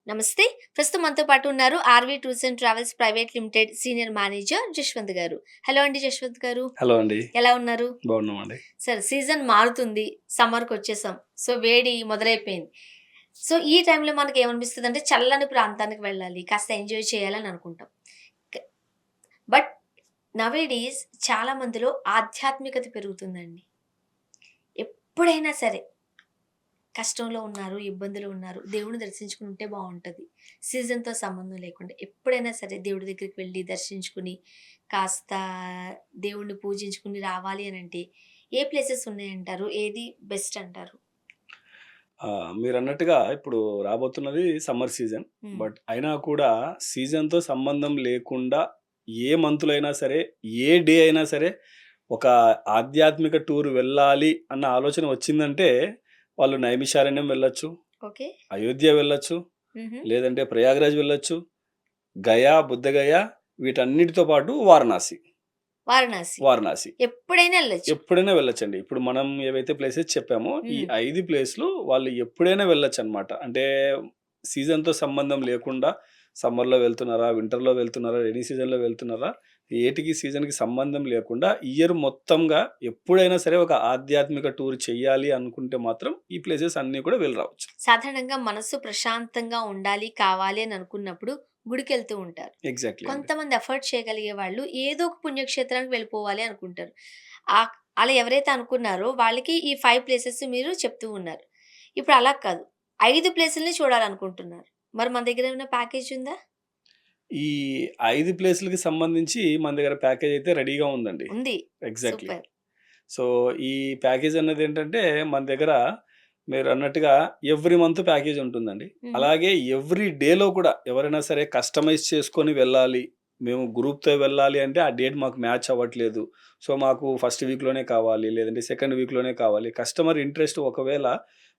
నమస్తే. ప్రస్తుతం మనతో పాటు ఉన్నారు RV tours and travels private limited senior manager Jaswanth garu. Hello అండి జశ్వంత్ గారు. హలో అండి. ఎలా ఉన్నారు? బాగున్నామండి. సరే, సీజన్ మారుతుంది. సమ్మర్‌కొచ్చేసాం. సో, వేడి మొదలైపోయింది. సో, ఈ టైంలో మనకేమనిపిస్తదంటే చల్లని ప్రాంతానికి వెళ్ళాలి. కాస్త ఎంజాయ్ చేయాలని అనుకుంటాం. క బట్ నౌ ఏ డేస్ చాలా మందిలో ఆధ్యాత్మికత పెరుగుతుందండి. ఎప్పుడైనా సరే కష్టంలో ఉన్నారు, ఇబ్బందులో ఉన్నారు. దేవుడిని దర్శించుకొని ఉంటే బావుంటది. సీజన్‌తో సంబంధం లేకుండా ఎప్పుడైనా సరే దేవుడి దగ్గరికి వెళ్లి దర్శించుకుని, కాస్త దేవుడిని పూజించుకుని రావాలి అనంటే ఏ ప్లేసెస్ ఉన్నాయంటారు? ఏది బెస్ట్ అంటారు? మీరన్నట్టుగా ఇప్పుడు రాబోతున్నది సమ్మర్ సీజన్. హ్మ్. బట్ అయినా కూడా సీజన్‌తో సంబంధం లేకుండా ఏ మంత్‌లో అయినా సరే, ఏ డే అయినా సరే ఒక ఆధ్యాత్మిక టూర్ వెళ్ళాలి అన్న ఆలోచన వచ్చిందంటే వాళ్ళు నైమిషారణ్యం వెళ్ళొచ్చు, ఓకే. అయోధ్య వెళ్ళొచ్చు, హుహు. లేదంటే ప్రయాగ్‌రాజ్ వెళ్ళొచ్చు, గయా, బుద్ధగయ వీటన్నిటితో పాటు వారణాసి. వారణాసి. వారణాసి. ఎప్పుడైనా ఎళ్ళొచ్చు. ఎప్పుడైనా వెళ్ళొచ్చండి. ఇప్పుడు మనం ఏవైతే ప్లేసెస్ చెప్పామో, ఈ హ్మ్. 5 ప్లేస్‌లు వాళ్ళు ఎప్పుడైనా వెళ్ళొచ్చనమాట. అంటే సీజన్‌తో సంబంధం లేకుండా సమ్మర్‌లో వెళ్తున్నారా, వింటర్‌లో వెళ్తున్నారా, రెయినీ సీజన్‌లో వెళ్తున్నారా, ఏటికి సీజన్‌కి సంబంధం లేకుండా ఇయర్ మొత్తంగా ఎప్పుడైనా సరే ఒక ఆధ్యాత్మిక టూర్ చెయ్యాలి అనుకుంటే మాత్రం ఈ ప్లేసెస్ అన్నీ కూడా వెళ్ళి రావచ్చు. సాధారణంగా మనసు ప్రశాంతంగా ఉండాలి, కావాలి అని అనుకున్నప్పుడు గుడికెళ్తూ ఉంటారు. ఎగ్జాక్ట్‌లీ అండి. కొంతమంది ఎఫర్ట్ చేయగలిగే వాళ్ళు ఏదో ఒక పుణ్యక్షేత్రానికి వెళ్ళిపోవాలి అనుకుంటారు. అలా ఎవరైతే అనుకున్నారో వాళ్ళకి ఈ 5 ప్లేసెస్ మీరు చెప్తూ ఉన్నారు. ఇప్పుడు అలా కాదు. 5 ప్లేసుల్ని చూడాలనుకుంటున్నారు. మరి మన దగ్గర ఏమైనా ప్యాకేజ్ ఉందా? ఈ 5 ప్లేస్‌లకి సంబంధించి మన దగ్గర ప్యాకేజ్ అయితే రెడీగా ఉందండి. ఉంది. ఎగ్జాక్ట్‌లీ. సూపర్. సో, ఈ ప్యాకేజ్ అన్నదేంటంటే, మన దగ్గర మీరన్నట్టుగా ఎవ్రీ మంత్ ప్యాకేజ్ ఉంటుందండి. హుహు. అలాగే ఎవ్రీ డేలో కూడా ఎవరైనా సరే కస్టమైజ్ చేసుకొని వెళ్ళాలి. మేము గ్రూప్‌తో వెళ్ళాలి అంటే, ఆ డేట్ మాకు మ్యాచ్ అవ్వట్లేదు. సో, మాకు ఫస్ట్ వీక్‌లోనే కావాలి, లేదంటే సెకండ్ వీక్‌లోనే కావాలి. కస్టమర్ ఇంట్రెస్ట్ ఒకవేళ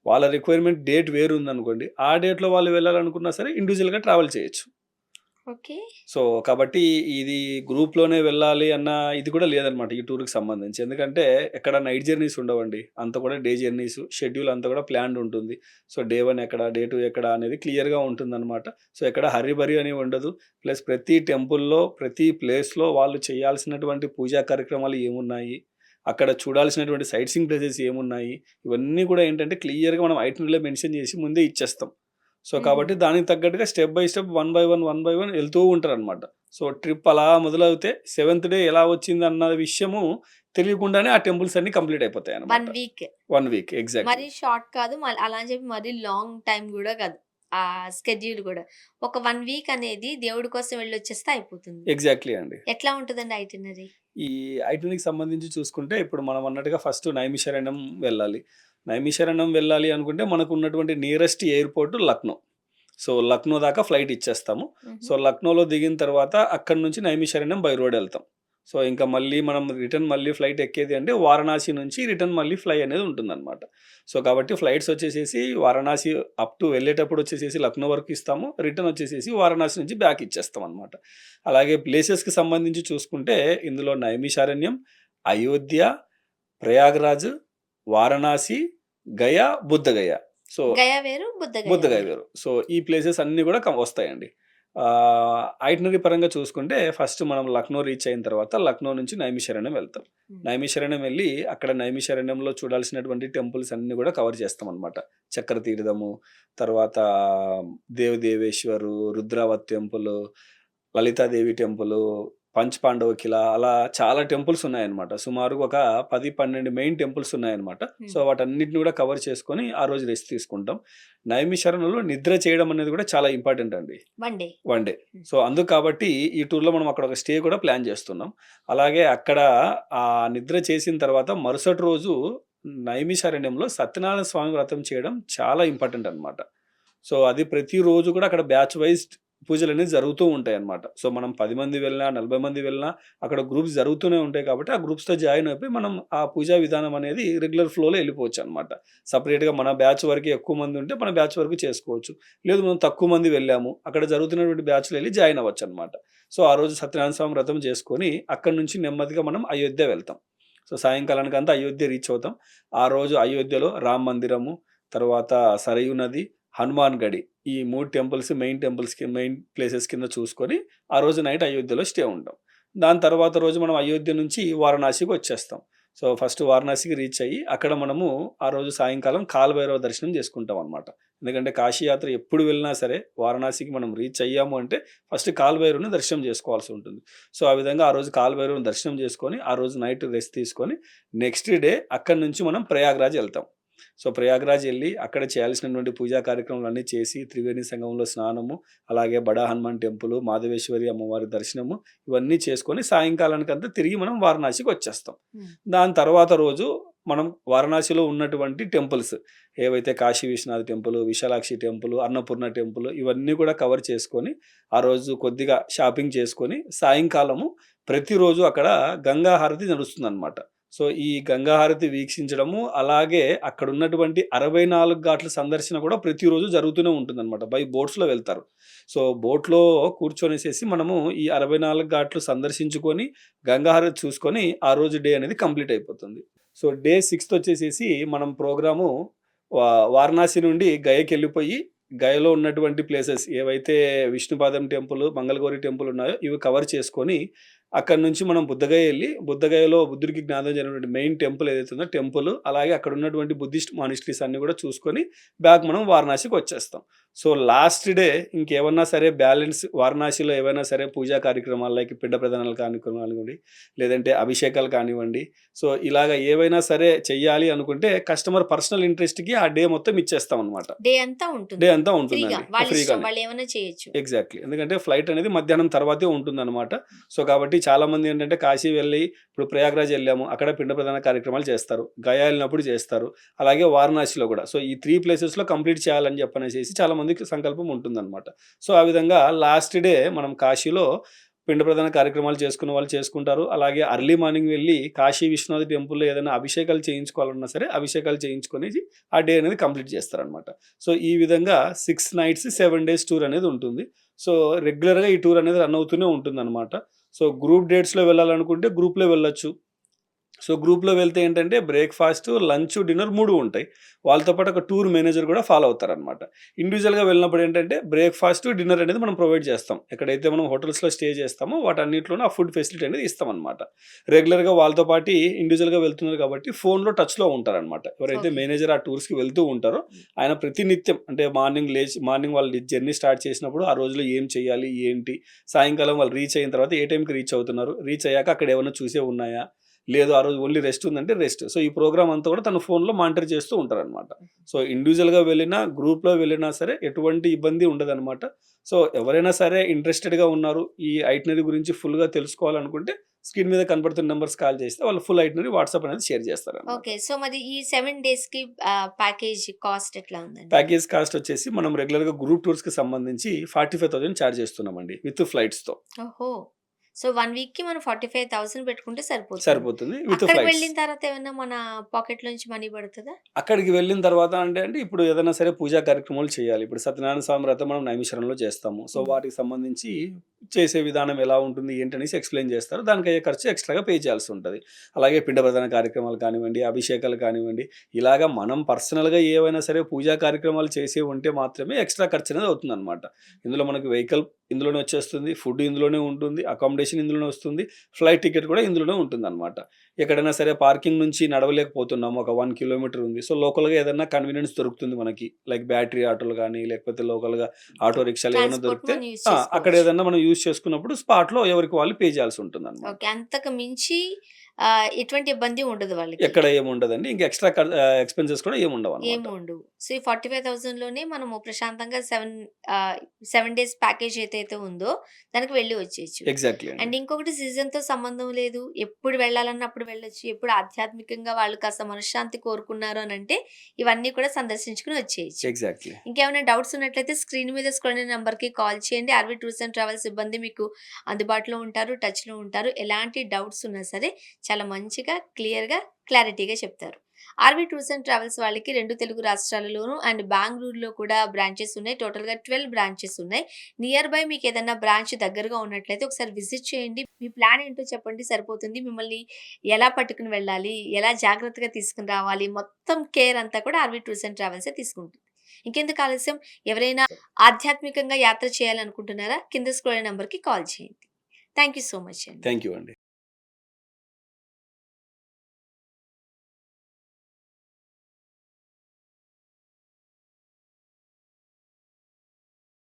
వాళ్ళ రిక్వైర్మెంట్ డేట్ వేరుందనుకోండి, ఆ డేట్‌లో వాళ్ళు వెళ్ళాలనుకున్నా సరే ఇండివిడ్యువల్‌గా ట్రావెల్ చేయొచ్చు. ఓకే. సో, కాబట్టి ఇది గ్రూప్‌లోనే వెళ్ళాలి అన్న ఇది కూడా లేదనమాట ఈ టూర్‌కి సంబంధించి. ఎందుకంటే ఎక్కడ నైట్ జర్నీస్ ఉండవండి. అంతా కూడా డే జర్నీస్. షెడ్యూల్ అంతా కూడా ప్లాన్డ్ ఉంటుంది. సో, డే 1 ఎక్కడ, డే 2 ఎక్కడ అనేది క్లియర్‌గా ఉంటుందనమాట. సో, ఎక్కడ హర్రీ బరీ అని ఉండదు. ప్లస్ ప్రతి టెంపుల్‌లో, ప్రతి ప్లేస్‌లో వాళ్ళు చేయాల్సినటువంటి పూజా కార్యక్రమాలు ఏమున్నాయి, అక్కడ చూడాల్సినటువంటి సైట్ సీయింగ్ ప్లేసెస్ ఏమున్నాయి, ఇవన్నీ కూడా ఏంటంటే క్లియర్‌గా మనం ఐటినరీలో మెన్షన్ చేసి ముందే ఇచ్చేస్తాం. సో, హుహు. కాబట్టి దానికి తగ్గట్టుగా step by step, one by one, one by one ఎళ్తూ ఉంటారనమాట. సో, ట్రిప్ అలా మొదలవుతే సెవెంత్ డే ఎలా వచ్చిందన్న విషయము తెలియకుండానే ఆ టెంపుల్స్ అన్నీ కంప్లీట్ 1 అయిపోతాయనమాట. వీక్. 1 week exactly. మరీ షార్ట్ కాదు. అలా అని చెప్పి మరీ లాంగ్ టైమ్ గూడా కాదు. స్కెడ్యూల్ గూడా. ఒక 1 వీక్ అనేది దేవుడి కోసం వెళ్ళొచ్చేస్తే అయిపోతుంది. ఎగ్జాక్ట్‌లీ అండి. ఎట్లా ఉంటదండి ఐటినరీ? ఈ ఐటినరీకి సంబంధించి చూసుకుంటే ఇప్పుడు మనం అన్నట్టుగా ఫస్ట్ నైమిషారణ్యం వెళ్ళాలి. నైమిషారణ్యం వెళ్ళాలి అనుకుంటే మనకున్నటువంటి nearest airport Lucknow. So, Lucknow దాకా ఫ్లైట్ ఇచ్చేస్తాము. హుహు. సో, లక్నోలో దిగిన తర్వాత అక్కడి నుంచి నైమిషారణ్యం బై రోడ్ ఎళ్తాం. సో, ఇంకా మళ్ళీ మనం రిటర్న్ మళ్ళీ ఫ్లైట్ ఎక్కేది అంటే వారణాసి నుంచి రిటర్న్ మళ్ళీ ఫ్లై అనేది ఉంటుందనమాట. సో, కాబట్టి ఫ్లైట్స్ వచ్చేసేసి వారణాసి అప్ టు వెళ్ళేటప్పుడు వచ్చేసేసి లక్నో వరకు ఇస్తాము. రిటర్న్ వచ్చేసేసి వారణాసి నుంచి బ్యాక్ ఇచ్చేస్తామనమాట. అలాగే ప్లేసెస్‌కి సంబంధించి చూసుకుంటే ఇందులో నైమిషారణ్యం, అయోధ్య, ప్రయాగ్‌రాజ్, వారణాసి, గయా, బుద్ధగయ. సో, గయా వేరు, బుద్ధగయ బుద్ధగయ వేరు. వేరు. సో, ఈ ప్లేసెస్ అన్నీ గూడా వస్తాయండి. ఐటినరీ పరంగా చూసుకుంటే ఫస్ట్ మనం లక్నో రీచ్ అయిన తర్వాత లక్నో నుంచి నైమిషారణ్యం వెళ్తాం. హ్మ్. నైమిషారణ్యం వెళ్లి అక్కడ నైమిషారణ్యంలో చూడాల్సినటువంటి టెంపుల్స్ అన్నీ గూడా కవర్ చేస్తామనమాట. చక్ర తీర్థము, తర్వాత దేవదేవేశ్వరు, రుద్రావతి టెంపులు, లలితాదేవి టెంపులు, పంచ్ పాండవ కిలా అలా చాలా టెంపుల్స్ ఉన్నాయన్నమాట. సుమారుగా ఒక 10, 12 మెయిన్ టెంపుల్స్ ఉన్నాయన్నమాట. సో, హ్మ్. వాటన్నిటిని గూడా కవర్ చేసుకొని ఆ రోజు రెస్ట్ తీసుకుంటాం. నైమిషారణ్యంలో నిద్ర చేయడం అనేది కూడా చాలా ఇంపార్టెంట్ అండి. 1 డే. One day. హ్మ్. సో, అందుకు కాబట్టి ఈ టూర్‌లో మనం అక్కడ ఒక స్టే కూడా ప్లాన్ చేస్తున్నాం. అలాగే అక్కడ నిద్ర చేసిన తర్వాత మరుసటి రోజు నైమిషారణ్యంలో సత్యనారాయణ స్వామి వ్రతం చేయడం చాలా ఇంపార్టెంట్ అన్నమాట. సో, అది ప్రతిరోజు కూడా అక్కడ బ్యాచ్ వైస్ పూజలనేవి జరుగుతూ ఉంటాయన్నమాట. సో, మనం 10 మంది వెళ్ళినా, 40 మంది వెళ్ళినా అక్కడ గ్రూప్స్ జరుగుతూనే ఉంటాయి కాబట్టి, ఆ గ్రూప్స్‌తో జాయిన్ అయిపోయి మనం ఆ పూజా విధానం అనేది రెగ్యులర్ ఫ్లోలో ఎళ్ళిపోవచ్చన్నమాట. సెపరేట్‌గా మన బ్యాచ్ వరకే ఎక్కువ మంది ఉంటే మన బ్యాచ్ వరకు చేసుకోవచ్చు. లేదు మనం తక్కువ మంది వెళ్ళాము, అక్కడ జరుగుతున్నటువంటి బ్యాచ్‌లో ఎళ్లి జాయిన్ అవ్వచ్చన్నమాట. సో, ఆ రోజు సత్యనారాయణ స్వామి వ్రతం చేసుకొని అక్కడి నుంచి నెమ్మదిగా మనం అయోధ్య వెళ్తాం. సో, సాయంకాలానికంతా అయోధ్య రీచ్ అవుతాం. ఆ రోజు అయోధ్యలో రామ మందిరము, తర్వాత సరయూ నది, హనుమాన్ గడి ఈ 3 టెంపుల్స్ మెయిన్ ప్లేసెస్ కింద చూసుకొని, ఆ రోజు నైట్ అయోధ్యలో స్టే ఉంటాం. దాని తర్వాత రోజు మనం అయోధ్య నుంచి వారణాసికి వచ్చేస్తాం. సో, ఫస్ట్ వారణాసికి రీచ్ అయ్యి, అక్కడ మనము ఆ రోజు సాయంకాలం కాలభైరవ దర్శనం చేసుకుంటామనమాట. ఎందుకంటే కాశీ యాత్ర ఎప్పుడు వెళ్ళినా సరే, వారణాసికి మనం రీచ్ అయ్యాము అంటే, ఫస్ట్ కాలభైరవుని దర్శనం చేసుకోవాల్సి ఉంటుంది. సో, ఆ విధంగా ఆ రోజు కాలభైరవుని దర్శనం చేసుకొని, ఆ రోజు నైట్ రెస్ట్ తీసుకొని, నెక్స్ట్ డే అక్కడి నుంచి మనం ప్రయాగ్‌రాజ్ ఎళ్తాం. సో, ప్రయాగ్‌రాజ్ ఎళ్లి అక్కడ చేయాల్సినటువంటి పూజా కార్యక్రమాలన్నీ చేసి, త్రివేణి సంగమంలో స్నానము, అలాగే బడా హనుమాన్ టెంపుల్, మాధవేశ్వరి అమ్మవారి దర్శనము, ఇవన్నీ చేసుకొని సాయంకాలానికంతా తిరిగి మనం వారణాసికి వచ్చేస్తాం. హ్మ్. దాని తర్వాత రోజు మనం వారణాసిలో ఉన్నటువంటి టెంపుల్స్ ఏవైతే Kashi Vishwanath temple, Vishalakshi temple, Annapurna temple ఇవన్నీ కూడా కవర్ చేసుకొని, ఆ రోజు కొద్దిగా షాపింగ్ చేసుకొని, సాయంకాలము ప్రతిరోజు అక్కడ గంగా హారతి నడుస్తుందనమాట. సో, ఈ గంగా హారతి వీక్షించడము, అలాగే అక్కడున్నటువంటి 64 ఘాట్ల సందర్శన కూడా ప్రతిరోజు జరుగుతూనే ఉంటుందనమాట. బై బోట్స్‌లో వెళ్తారు. సో, బోట్‌లో కూర్చొనేసేసి మనము ఈ 64 ఘాట్లు సందర్శించుకొని, గంగా హారతి చూసుకొని, ఆ రోజు డే అనేది కంప్లీట్ అయిపోతుంది. సో, డే 6థ్ వచ్చేసేసి మనం ప్రోగ్రాము వారణాసి నుండి గయకెళ్ళిపోయి, గయలో ఉన్నటువంటి ప్లేసెస్ ఏవైతే విష్ణుపాదం టెంపుల్, మంగళగౌరి టెంపుల్ ఉన్నాయో ఇవి కవర్ చేసుకొని, అక్కడి నుంచి మనం బుద్ధగయ ఎళ్లి, బుద్ధగయలో బుద్ధుడికి జ్ఞానం జరిగినటువంటి మెయిన్ టెంపుల్ ఏదైతే ఉందో టెంపుల్, అలాగే అక్కడ ఉన్నటువంటి బుద్ధిస్ట్ మానిస్ట్రీస్ అన్నీ కూడా చూసుకొని, బ్యాక్ మనం వారణాసికి వచ్చేస్తాం. సో, లాస్ట్ డే ఇంకేమన్నా సరే బ్యాలెన్స్ వారణాసిలో ఏవైనా సరే పూజా కార్యక్రమాలు లైక్ పిండ ప్రదానాల కార్యక్రమాలు కానివ్వండి, లేదంటే అభిషేకాలు కానివ్వండి. సో, ఇలాగ ఏవైనా సరే చెయ్యాలి అనుకుంటే కస్టమర్ పర్సనల్ ఇంట్రెస్ట్‌కి ఆ డే మొత్తం ఇచ్చేస్తామనమాట. డే అంతా ఉంటుంది. డే అంతా ఫ్రీగా. ఉంటుందండి. వాళ్ళ ఇష్టం. ఫ్రీగానే. వాళ్ళేమన్నా చేయొచ్చు. ఎగ్జాక్ట్‌లీ. ఎందుకంటే ఫ్లైట్ అనేది మధ్యాహ్నం తర్వాతే ఉంటుందనమాట. సో, కాబట్టి చాలామంది ఏంటంటే కాశీ వెళ్ళి ఇప్పుడు ప్రయాగ్‌రాజ్ ఎళ్ళాము. అక్కడ పిండ ప్రదాన కార్యక్రమాలు చేస్తారు. గయా ఎళ్ళినప్పుడు చేస్తారు. అలాగే వారణాసిలో కూడా. సో, ఈ 3 ప్లేసెస్‌లో కంప్లీట్ చేయాలని చెప్పనేసేసి చాలా మందికి సంకల్పం ఉంటుందనమాట. సో, ఆ విధంగా లాస్ట్ డే మనం కాశీలో పిండ ప్రదాన కార్యక్రమాలు చేసుకునే వాళ్ళు చేసుకుంటారు. అలాగే ఎర్లీ మార్నింగ్ వెళ్లి కాశీ విశ్వనాథ్ టెంపుల్‌లో ఏదైనా అభిషేకాలు చేయించుకోవాలన్నా సరే అభిషేకాలు చేయించుకొనేసి ఆ డే అనేది కంప్లీట్ చేస్తారనమాట. సో, ఈ విధంగా 6 నైట్స్, 7 డేస్ టూర్ అనేది ఉంటుంది. సో, రెగ్యులర్‌గా ఈ టూర్ అనేది రన్ అవుతూనే ఉంటుందనమాట. సో, గ్రూప్ డేట్స్‌లో వెళ్ళాలనుకుంటే గ్రూప్‌లో వెళ్ళొచ్చు. సో, గ్రూప్‌లో వెళ్తే ఏంటంటే బ్రేక్‌ఫాస్ట్, లంచ్, డిన్నర్ 3 ఉంటాయి. వాళ్ళతో పాటు ఒక టూర్ మేనేజర్ కూడా ఫాలో అవుతారనమాట. ఇండివిడ్యువల్‌గా వెళ్ళినప్పుడు ఏంటంటే బ్రేక్‌ఫాస్ట్, డిన్నర్ అనేది మనం ప్రొవైడ్ చేస్తాం. ఎక్కడైతే మనం హోటల్స్‌లో స్టే చేస్తామో వాటన్నిటిలోనూ ఆ ఫుడ్ ఫెసిలిటీ అనేది ఇస్తామనమాట. రెగ్యులర్‌గా వాళ్ళతో పాటి ఇండివిడ్యువల్‌గా వెళ్తున్నారు కాబట్టి ఫోన్‌లో టచ్‌లో ఉంటారనమాట. ఎవరైతే ఓకే. మేనేజర్ ఆ టూర్స్‌కి వెళ్తూ ఉంటారో ఆయన ప్రతినిత్యం అంటే మార్నింగ్ వాళ్ళు జర్నీ స్టార్ట్ చేసినప్పుడు ఆ రోజులో ఏం చేయాలి? ఏంటి? సాయంకాలం వాళ్ళు రీచ్ అయిన తర్వాత ఏ టైంకి రీచ్ అవుతున్నారు? రీచ్ అయ్యాక అక్కడ ఏమన్నా చూసేవి ఉన్నాయా? లేదు ఆ రోజు ఓన్లీ రెస్ట్ ఉందంటే రెస్ట్. సో, ఈ ప్రోగ్రామ్ అంతా కూడా తన ఫోన్‌లో మానిటర్ చేస్తూ ఉంటారనమాట. సో, ఇండివిడ్యువల్‌గా వెళ్ళినా, గ్రూప్‌లో వెళ్ళినా సరే ఎటువంటి ఇబ్బంది ఉండదనమాట. సో, ఎవరైనా సరే ఇంట్రెస్టెడ్‌గా ఉన్నారు. ఈ ఐటినరీ గురించి ఫుల్‌గా తెలుసుకోవాలనుకుంటే స్క్రీన్ మీద కనపడుతున్న నంబర్స్ కాల్ చేస్తే వాళ్ళు ఫుల్ ఐటినరీ వాట్సాప్ అనేది షేర్ చేస్తారనమాట. ఓకే. సో, మరి ఈ 7 డేస్‌కి ప్యాకేజ్ కాస్ట్ ఎట్లా ఉందండి? ప్యాకేజ్ కాస్ట్ వచ్చేసి మనం రెగ్యులర్‌గా గ్రూప్ టూర్స్‌కి సంబంధించి 45,000 చార్జ్ చేస్తున్నామండి విత్ ఫ్లైట్స్‌తో. ఓహో! సో, 1 వీక్‌కి మనం 45,000 పెట్టుకుంటే సరిపోతుంది. సరిపోతుంది విత్ అక్కడికి ఫ్లైట్స్. వెళ్ళిన తర్వాత ఏమన్నా మన పాకెట్‌లోంచి మనీ పడతదా? అక్కడికి వెళ్ళిన తర్వాత అంటే ఇప్పుడు ఏదైనా సరే పూజా కార్యక్రమాలు చేయాలి. ఇప్పుడు సత్యనారాయణ స్వామి వ్రతం మనం నైమిషారణ్యంలో చేస్తాము. సో, హ్మ్. వాటికి సంబంధించి చేసే విధానం ఎలా ఉంటుంది, ఏంటనేసి ఎక్స్‌ప్లెయిన్ చేస్తారు. దానికయ్యే ఖర్చు ఎక్స్‌ట్రాగా పే చేయాల్సుంటది. అలాగే పిండ ప్రదాన కార్యక్రమాలు కానివ్వండి, అభిషేకాలు కానివ్వండి, ఇలాగ మనం పర్సనల్‌గా ఏవైనా సరే పూజా కార్యక్రమాలు చేసేవి ఉంటే మాత్రమే ఎక్స్‌ట్రా ఖర్చనేది అవుతుందనమాట. ఇందులో మనకు వెహికల్ ఇందులోనే వచ్చేస్తుంది. ఫుడ్ ఇందులోనే ఉంటుంది. అకామిడేషన్ ఇందులోనే వస్తుంది. ఫ్లైట్ టికెట్ కూడా ఇందులోనే ఉంటుందనమాట. ఎక్కడైనా సరే పార్కింగ్ నుంచి నడవలేకపోతున్నాము. ఒక 1 కిలోమీటర్ ఉంది. సో, లోకల్‌గా ఏదన్నా కన్వీనియన్స్ దొరుకుతుంది మనకి. లైక్ బ్యాటరీ ఆటోలు గానీ, లేకపోతే లోకల్‌గా ఆటో రిక్షాలు ఏవన్నా ట్రాన్స్‌పోర్ట్ దొరికితే మనం యూజ్ అక్కడ చేసుకోవచ్చు. ఏదన్నా మనం యూజ్ చేసుకున్నప్పుడు స్పాట్‌లో ఎవరికి వాళ్ళు పే చేయాల్సుంటుందనమాట. ఓకే. అంతకు మించి ఎటువంటి ఇబ్బంది ఉండదు వాళ్ళకి. ఎక్కడ ఏముండదండి. ఇంక ఎక్స్‌ట్రా ఎక్స్‌పెన్సెస్ కూడా ఏముండవనమాట. ఏమి ఉండవు. సో, ఈ 45,000లోనే మనము ప్రశాంతంగా 7 డేస్ ప్యాకేజ్ ఏదైతే ఉందో దానికి వెళ్లి వచ్చేయొచ్చు. ఎగ్జాక్ట్‌లీ అండి. అండ్ ఇంకొకటి సీజన్‌తో సంబంధం లేదు. ఎప్పుడు వెళ్ళాలన్నా అప్పుడు వెళ్ళొచ్చు. ఎప్పుడు ఆధ్యాత్మికంగా వాళ్ళు కాస్త మనశ్శాంతి కోరుకున్నారు అనంటే ఇవన్నీ కూడా సందర్శించుకొని వచ్చేయొచ్చు. ఎగ్జాక్ట్‌లీ. ఇంకేమైనా డౌట్స్ ఉన్నట్లయితే స్క్రీన్ మీద స్క్రోల్ అయిన నంబర్‌కి కాల్ చేయండి. ఆర్‌వి టూర్స్ అండ్ ట్రావెల్స్ సిబ్బంది మీకు అందుబాటులో ఉంటారు. టచ్‌లో ఉంటారు. ఎలాంటి డౌట్స్ ఉన్నా సరే చాలా మంచిగా, క్లియర్‌గా, క్లారిటీగా చెప్తారు. ఆర్‌వి టూర్స్ అండ్ ట్రావెల్స్ వాళ్ళకి 2 తెలుగు రాష్ట్రాలలోనూ అండ్ బెంగుళూరులో కూడా బ్రాంచెస్ ఉన్నాయి. టోటల్‌గా 12 బ్రాంచెస్ ఉన్నాయి. నియర్ బై మీకేదన్నా బ్రాంచ్ దగ్గరగా ఉన్నట్లయితే ఒకసారి విజిట్ చేయండి. మీ ప్లాన్ ఏంటో చెప్పండి సరిపోతుంది. మిమ్మల్ని ఎలా పట్టుకొని వెళ్ళాలి? ఎలా జాగ్రత్తగా తీసుకొని రావాలి? మొత్తం కేర్ అంతా కూడా ఆర్‌వి టూర్స్ అండ్ ట్రావెల్సే తీసుకుంటుంది. ఇంకెందుకు ఆలస్యం, ఎవరైనా ఆధ్యాత్మికంగా యాత్ర చేయాలనుకుంటున్నారా? కింద స్క్రోల్ నంబర్‌కి కాల్ చేయండి. థాంక్ యూ సో మచ్ అండి. థ్యాంక్ యూ అండి.